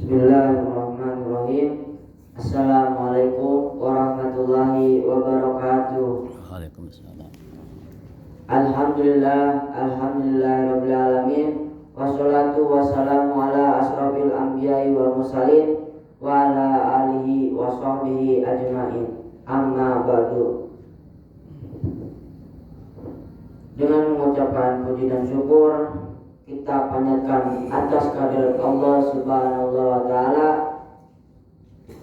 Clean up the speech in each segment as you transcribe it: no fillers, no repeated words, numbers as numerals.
Bismillahirrahmanirrahim. Assalamualaikum warahmatullahi wabarakatuh. Waalaikumsalam. Alhamdulillahirabbil alamin. Wassalatu wassalamu ala asrofil anbiya'i wal mursalin wa ala alihi wa sahbihi ajma'in. Amma ba'du. Dengan mengucapkan puji dan syukur, kita panjatkan atas kehadirat Allah Subhanahu wa taala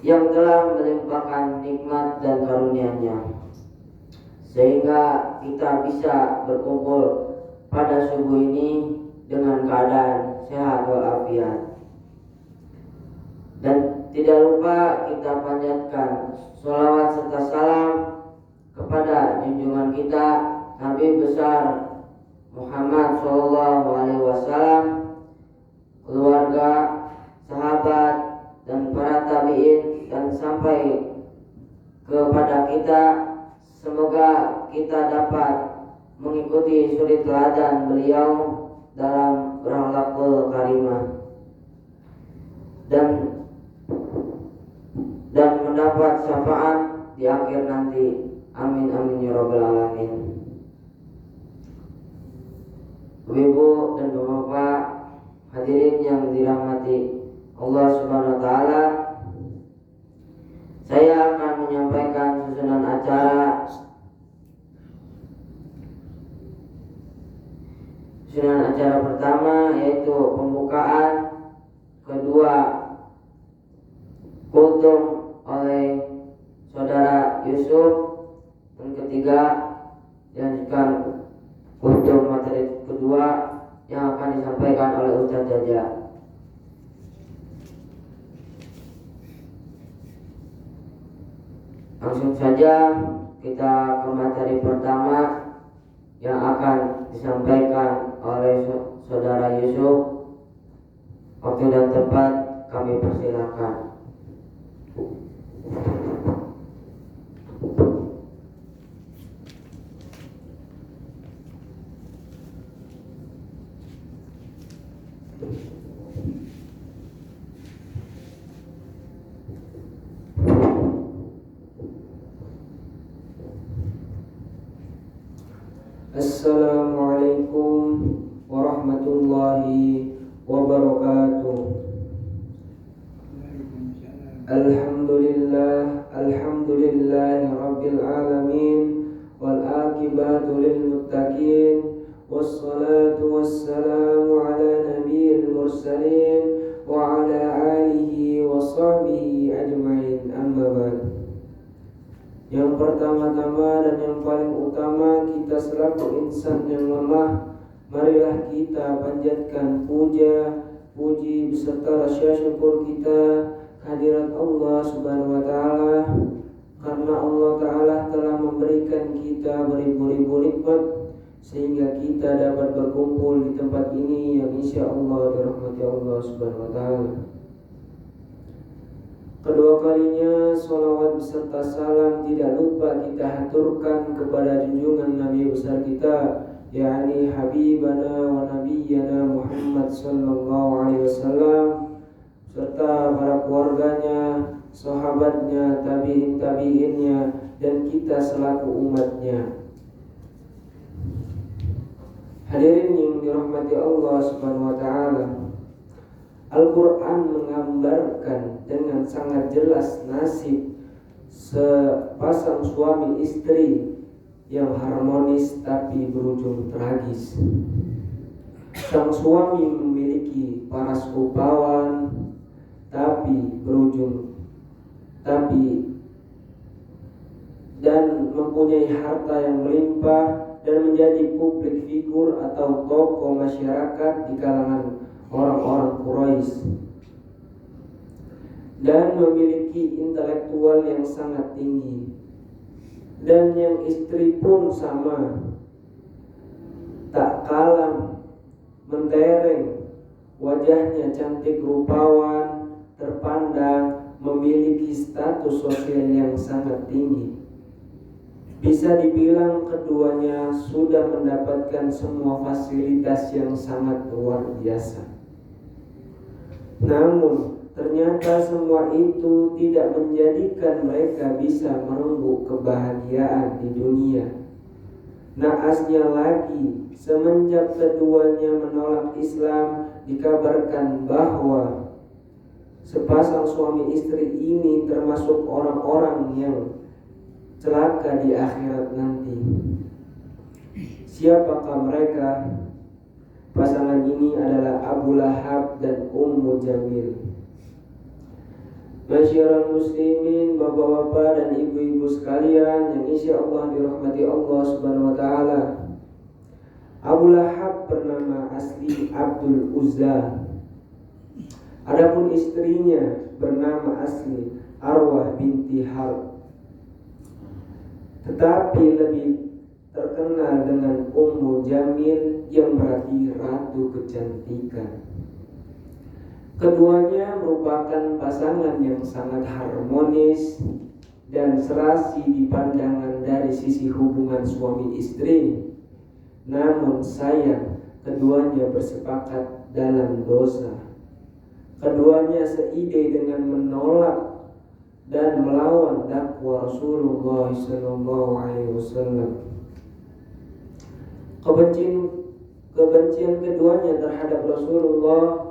yang telah melimpahkan nikmat dan karunia-Nya sehingga kita bisa berkumpul pada subuh ini dengan keadaan sehat walafiat. Dan tidak lupa kita panjatkan sholawat serta salam kepada junjungan kita Nabi besar Muhammad SAW, keluarga, sahabat, dan para tabi'in, dan sampai kepada kita. Semoga kita dapat mengikuti suri teladan beliau dalam berakhlakul karimah dan mendapat syafaat di akhir nanti. Amin amin ya rabbal alamin. Ibu dan bapak hadirin yang dirahmati Allah Subhanahu wa taala, saya akan menyampaikan susunan acara pertama, yaitu pembukaan, kedua kultum oleh saudara Yusuf, dan ketiga dilanjutkan kultum materi kedua yang akan disampaikan oleh Ustaz Jaja. Langsung saja kita ke materi pertama yang akan disampaikan oleh saudara Yusuf. Waktu dan tempat kami persilakan. Assalamualaikum warahmatullahi wabarakatuh. Alhamdulillahi rabbil alamin, wal aqibatu lil muttaqin, wassalatu wassalamu ala nabiyil mursalin wa ala alihi wa sahbihi ajma'in. Amma ba'd. Yang pertama-tama dan yang paling utama, kita selaku insan yang lemah, marilah kita panjatkan puji beserta rasa syukur kita kehadirat Allah Subhanahu wa taala, karena Allah taala telah memberikan kita beribu-ribu nikmat sehingga kita dapat berkumpul di tempat ini yang insyaallah dirahmati Allah Subhanahu wa taala. Kedua kalinya sholawat beserta salam tidak lupa kita haturkan kepada junjungan Nabi besar kita, yakni Habibana wa Nabiyyana Muhammad sallallahu alaihi wasallam, serta para keluarganya, sahabatnya, tabi'innya, dan kita selaku umatnya. Hadirin yang dirahmati Allah Subhanahu wa taala, Al-Quran menggambarkan dengan sangat jelas nasib sepasang suami istri yang harmonis tapi berujung tragis. Sang suami memiliki paras rupawan dan mempunyai harta yang melimpah dan menjadi publik figur atau tokoh masyarakat di kalangan orang-orang Quraisy, dan memiliki intelektual yang sangat tinggi. Dan yang istri pun sama, tak kalah mentereng, wajahnya cantik rupawan, terpandang, memiliki status sosial yang sangat tinggi. Bisa dibilang keduanya sudah mendapatkan semua fasilitas yang sangat luar biasa. Namun ternyata semua itu tidak menjadikan mereka bisa merenggut kebahagiaan di dunia. Naasnya lagi, semenjak keduanya menolak Islam, dikabarkan bahwa sepasang suami istri ini termasuk orang-orang yang celaka di akhirat nanti. Siapakah mereka? Pasangan ini adalah Abu Lahab dan Ummu Jamil. Masyiral muslimin, bapak-bapak dan ibu-ibu sekalian yang insya Allah dirahmati Allah subhanahu wa ta'ala. Abu Lahab bernama asli Abdul Uzza. Adapun istrinya bernama asli Arwah binti Harb, tetapi lebih terkenal dengan Ummu Jamil yang berarti ratu kecantikan. Keduanya merupakan pasangan yang sangat harmonis dan serasi di pandangan dari sisi hubungan suami istri. Namun sayang, keduanya bersepakat dalam dosa. Keduanya seide dengan menolak dan melawan dakwah Rasulullah SAW. Kebencian keduanya terhadap Rasulullah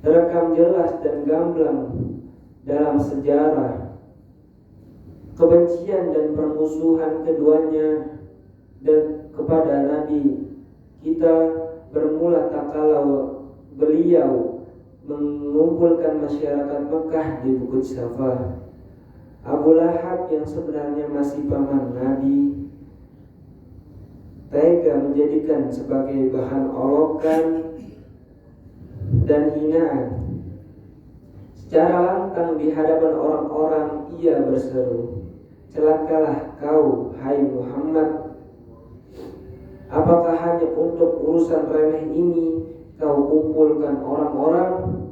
terekam jelas dan gamblang dalam sejarah. Kebencian dan permusuhan keduanya dan kepada Nabi kita bermula tak kala beliau mengumpulkan masyarakat Mekah di Bukit Safa. Abu Lahab yang sebenarnya masih paman Nabi tega menjadikan sebagai bahan olokan dan hinaan. Secara lantang di hadapan orang-orang ia berseru, "Celakalah kau, hai Muhammad. Apakah hanya untuk urusan remeh ini kau kumpulkan orang-orang?"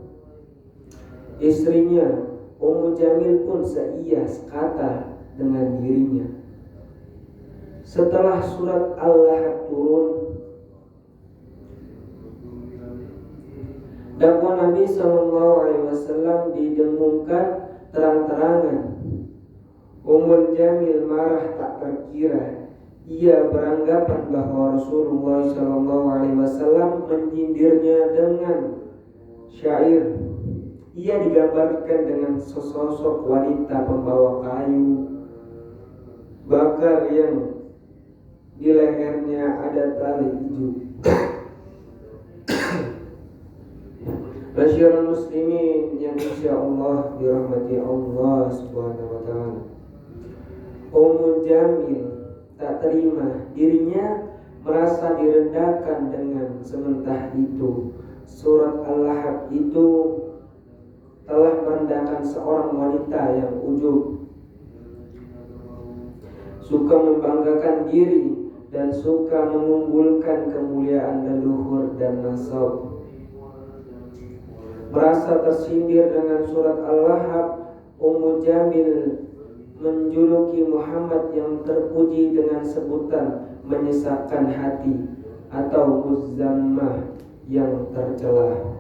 Istrinya Ummu Jamil pun seia sekata dengan dirinya. Setelah surat Al-Lahab turun, dakwah Nabi SAW didengungkan terang-terangan. Ummul Jamil marah tak terkira. Ia beranggapan bahwa Rasulullah SAW menyindirnya dengan syair. Ia digambarkan dengan sesosok wanita pembawa kayu bakar yang di lehernya ada tali hijau. Masyiral muslimin yang insya Allah dirahmati Allah subhanahu wa ta'ala. Ummu Jamil tak terima dirinya merasa direndahkan dengan sementah itu surat Al-Lahab itu telah merendahkan seorang wanita yang ujub, suka membanggakan diri dan suka mengunggulkan kemuliaan leluhur dan nasab. Merasa tersindir dengan surat Al-Lahab, Ummu Jamil menjuluki Muhammad yang terpuji dengan sebutan menyesakkan hati atau Muzammah yang tercela.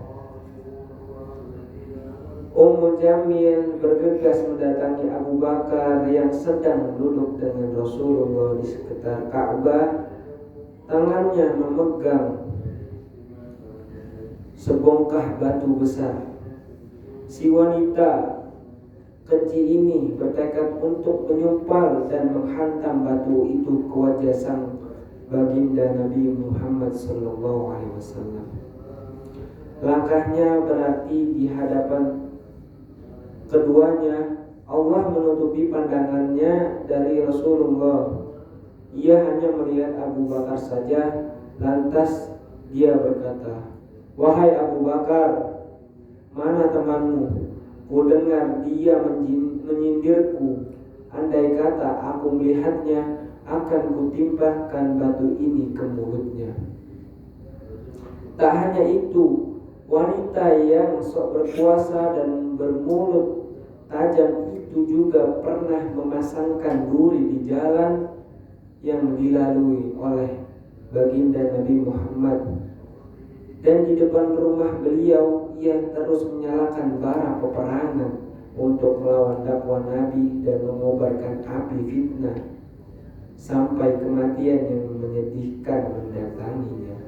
Ummu Jamil bergegas mendatangi Abu Bakar yang sedang duduk dengan Rasulullah di sekitar Ka'bah. Tangannya memegang sebongkah batu besar. Si wanita kecil ini bertekad untuk menyumpal dan menghantam batu itu ke wajah sang baginda Nabi Muhammad SAW. Langkahnya berarti di hadapan keduanya Allah menutupi pandangannya dari Rasulullah. Ia hanya melihat Abu Bakar saja. Lantas dia berkata, "Wahai Abu Bakar, mana temanmu? Ku dengar dia menyindirku. Andai kata aku melihatnya, akan kutimpahkan batu ini ke mulutnya." Tak hanya itu, wanita yang sok berkuasa dan bermulut tajam itu juga pernah memasangkan duri di jalan yang dilalui oleh baginda Nabi Muhammad. Dan di depan rumah beliau ia terus menyalakan bara peperangan untuk melawan dakwah Nabi dan mengobarkan api fitnah sampai kematian yang menyedihkan mendatanginya.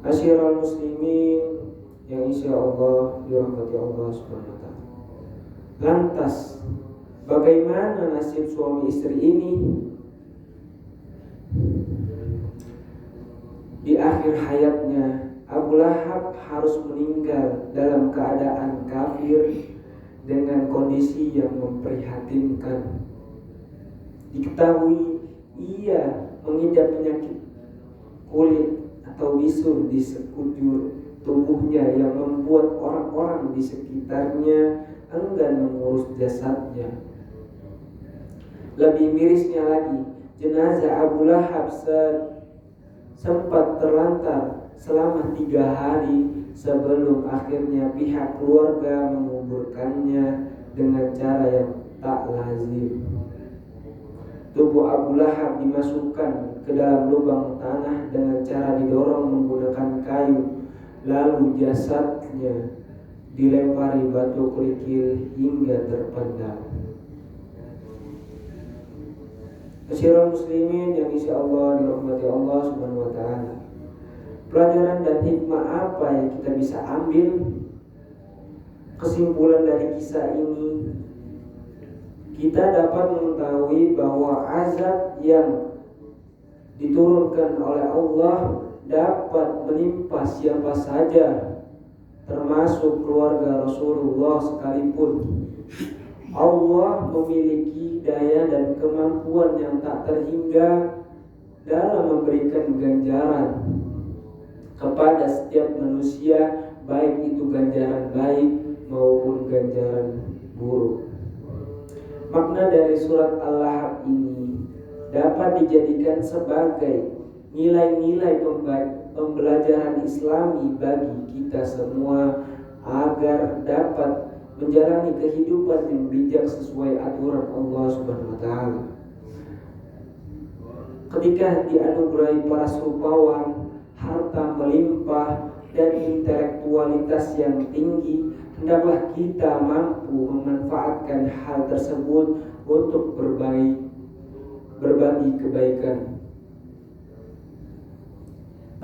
Masyiral muslimin yang insya Allah dirahmati Allah Subhanahu wa ta'ala. Lantas bagaimana nasib suami istri ini? Di akhir hayatnya Abu Lahab harus meninggal dalam keadaan kafir dengan kondisi yang memprihatinkan. Diketahui ia mengidap penyakit kulit atau bisul di sekujur tubuhnya yang membuat orang-orang di sekitarnya enggan mengurus jasadnya. Lebih mirisnya lagi, jenazah Abu Lahab sempat terlantar selama 3 hari sebelum akhirnya pihak keluarga menguburkannya dengan cara yang tak lazim. Tubuh Abu Lahab dimasukkan ke dalam lubang tanah dengan cara didorong menggunakan kayu, lalu jasadnya dilempari batu kerikil hingga terpendam. Masyiral muslimin yang insya Allah dirahmati Allah Subhanahu wa ta'ala. Pelajaran dan hikmah apa yang kita bisa ambil? Kesimpulan dari kisah ini, kita dapat mengetahui bahwa azab yang diturunkan oleh Allah dapat menimpa siapa saja, termasuk keluarga Rasulullah sekalipun. Allah memiliki daya dan kemampuan yang tak terhingga dalam memberikan ganjaran kepada setiap manusia, baik itu ganjaran baik maupun ganjaran buruk. Makna dari surat Al-Lahab ini dapat dijadikan sebagai nilai-nilai pembelajaran Islami bagi kita semua agar dapat menjalani kehidupan yang bijak sesuai aturan Allah Subhanahu wa ta'ala. Ketika dianugerahi para rupawan, harta melimpah dan intelektualitas yang tinggi, hendaklah kita mampu memanfaatkan hal tersebut untuk berbagi kebaikan.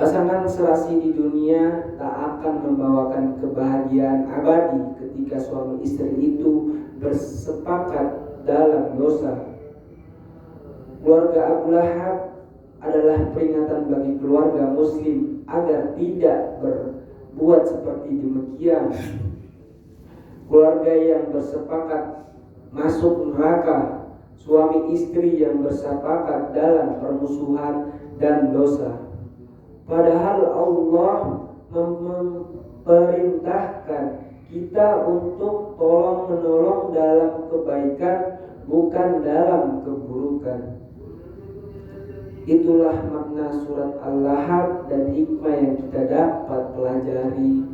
Pasangan serasi di dunia tak akan membawakan kebahagiaan abadi ketika suami istri itu bersepakat dalam dosa. Keluarga Abu Lahab adalah peringatan bagi keluarga muslim agar tidak berbuat seperti demikian. Keluarga yang bersepakat masuk neraka, suami istri yang bersepakat dalam permusuhan dan dosa. Padahal Allah memerintahkan kita untuk tolong-menolong dalam kebaikan, bukan dalam keburukan. Itulah makna surat Al-Lahab dan hikmah yang kita dapat pelajari.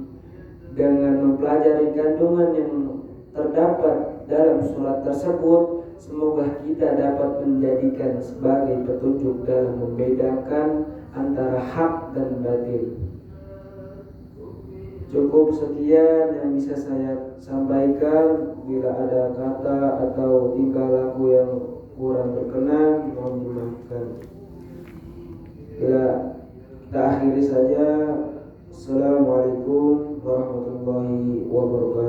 Dengan mempelajari kandungan yang terdapat dalam surat tersebut, semoga kita dapat menjadikan sebagai petunjuk dalam membedakan antara hak dan batil. Cukup sekian yang bisa saya sampaikan. Bila ada kata atau tingkah laku yang kurang berkenan, mohon dimaafkan. Bila kita akhiri saja. Assalamualaikum warahmatullahi wabarakatuh.